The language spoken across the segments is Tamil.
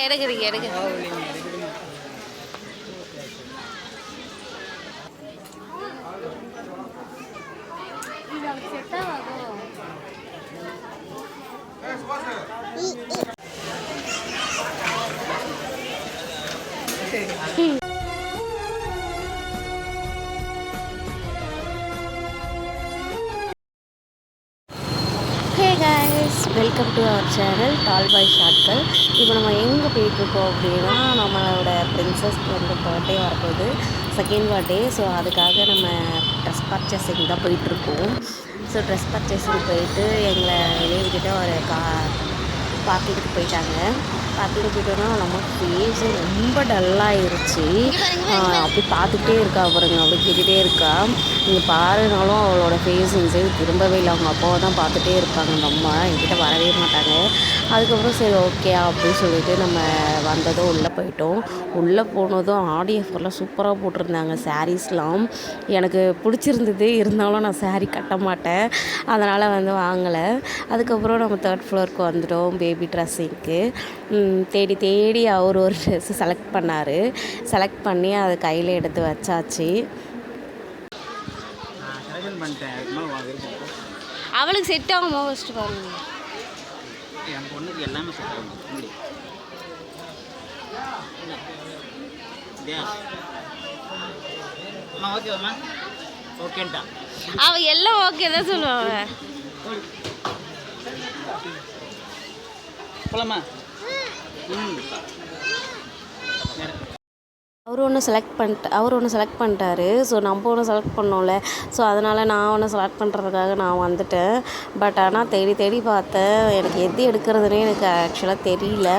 எடுக்கிறீங்க எடுக்க செட் ஆகும். Hey guys, welcome to our channel tall boy ஷாட்கள். இப்போ நம்ம எங்கே போயிட்டுருக்கோம் அப்படின்னா, நம்மளோட பிரின்சஸ்க்கு வந்து பர்த்டே வரப்போகுது, செகண்ட் பர்த்டே. ஸோ அதுக்காக நம்ம ட்ரெஸ் பர்ச்சேசிங் தான் போயிட்டுருக்கோம். ஸோ ட்ரெஸ் பர்ச்சேசிங் போயிட்டு எங்களை வெளியே விட்டுட்டு ஒரு பார்க்கிங்க்கு போயிட்டாங்க. பார்க்கிங் போயிட்டோன்னா நம்ம ஃபேஸு ரொம்ப டல்லாகிருச்சு. அப்படி பார்த்துக்கிட்டே இருக்கா பாருங்க, அப்படி கேட்டுகிட்டே இருக்கா. நீங்கள் பாருனாலும் அவளோட ஃபேஸ் இந்த சைடு திரும்பவே இல்லை. அவங்க அப்பாவை தான் பார்த்துட்டே இருப்பாங்க. அந்த அம்மா என்கிட்ட வரவே மாட்டாங்க. அதுக்கப்புறம் சரி ஓகே அப்படின்னு சொல்லிட்டு நம்ம வந்ததும் உள்ளே போயிட்டோம். உள்ளே போனதும் ஆடி ஆஃபர்லாம் சூப்பராக போட்டிருந்தாங்க. சாரீஸ்லாம் எனக்கு பிடிச்சிருந்தது. இருந்தாலும் நான் சாரீ கட்ட மாட்டேன், அதனால் வந்து வாங்கலை. அதுக்கப்புறம் நம்ம 3rd ஃப்ளோருக்கு வந்துட்டோம் பேபி ட்ரெஸ்ஸிங்க்கு. தேடி தேடி அவர் ஒரு ட்ரெஸ்ஸு செலக்ட் பண்ணி அதை கையில் எடுத்து வச்சாச்சு. அவளுக்கு செட் ஆகுமா ஃபஸ்ட்டு பாருங்க. என் பொண்ணுக்கு எல்லாமே செட் ஆகும். ஓகேவா? ஓகேன்ட்டா அவள் எல்லாம் ஓகே தான் சொல்லுவாங்க. போலாமா? அவர் ஒன்று செலக்ட் பண்ணிட்டாரு. ஸோ நம்ம ஒன்று செலக்ட் பண்ணோம்ல. ஸோ அதனால் நான் ஒன்று செலக்ட் பண்ணுறதுக்காக நான் வந்துட்டேன். பட் ஆனால் தேடி தேடி பார்த்தேன், எனக்கு எது எடுக்கிறதுனே எனக்கு ஆக்சுவலாக தெரியல.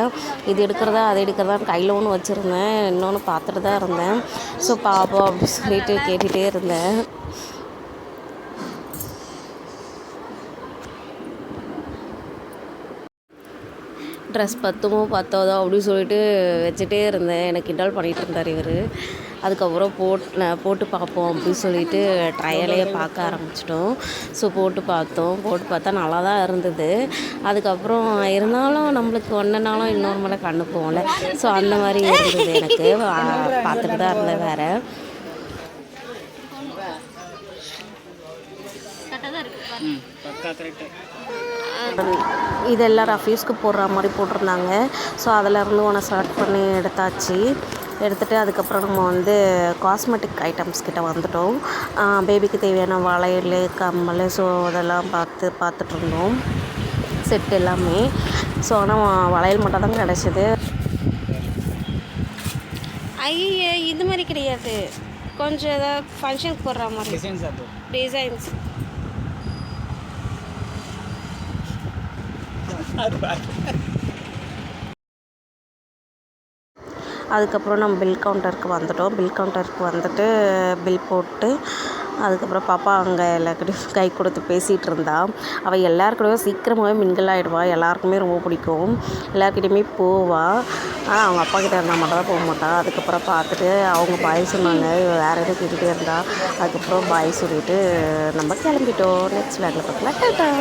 இது எடுக்கிறதா அது எடுக்கிறதான்னு கையில் ஒன்று வச்சுருந்தேன், இன்னொன்று பார்த்துட்டு தான் இருந்தேன். ஸோ பாப்போம் அப்படின்னு சொல்லிட்டு கேட்டுகிட்டே இருந்தேன். ட்ரெஸ் பத்தாதோ அப்படின்னு சொல்லிட்டு வச்சுட்டே இருந்தேன். எனக்கு கிண்டல் பண்ணிகிட்டு இருந்தார் இவர். அதுக்கப்புறம் போட்டு பார்ப்போம் அப்படின்னு சொல்லிட்டு ட்ரையலே பார்க்க ஆரம்பிச்சிட்டோம். ஸோ போட்டு பார்த்தா நல்லா தான் இருந்தது. அதுக்கப்புறம் இருந்தாலும் நம்மளுக்கு ஒன்றுனாலும் இன்னொரு முறை அனுப்புவோம்ல. ஸோ அந்த மாதிரி இருந்தது. எனக்கு பார்த்துட்டு தான் இருந்தேன். வேறு இதெல்லாம் ரஃபீஸ்க்கு போடுற மாதிரி போட்டிருந்தாங்க. ஸோ அதிலேருந்து ஒன்று செலக்ட் பண்ணி எடுத்துகிட்டு அதுக்கப்புறம் நம்ம வந்து காஸ்மெட்டிக் ஐட்டம்ஸ் கிட்ட வந்துட்டோம். பேபிக்கு தேவையான வளையல், கம்மல், ஸோ அதெல்லாம் பார்த்துட்டு இருந்தோம் செட் எல்லாமே. ஸோ ஆனால் வளையல் மட்டும் தான் கிடச்சிது. ஐயே இது மாதிரி கிடையாது, கொஞ்சம் ஏதாவது ஃபங்க்ஷனுக்கு போடுற மாதிரி டிசைன்ஸ். அதுக்கப்புறம் நம்ம பில் கவுண்டருக்கு வந்துட்டு பில் போட்டு அதுக்கப்புறம் பாப்பா அங்கே எல்லாருக்கிட்டையும் கை கொடுத்து பேசிகிட்டு இருந்தா. அவள் எல்லாருக்கூடயும் சீக்கிரமாகவே மிங்கிள் ஆகிடுவா. எல்லாருக்குமே ரொம்ப பிடிக்கும். எல்லாருக்கிட்டையுமே போவாள். ஆனால் அவங்க அப்பா கிட்டே இருந்தால் மட்டும் தான் போக மாட்டாள். அதுக்கப்புறம் பார்த்துட்டு அவங்க பாய் சொன்னாங்க, வேறு எதுவும் கேட்டுகிட்டே இருந்தா. அதுக்கப்புறம் பாய் சொல்லிவிட்டு நம்ம கிளம்பிட்டோம். நெக்ஸ்ட் வேலையில் பார்க்கலாம். டாட்டா.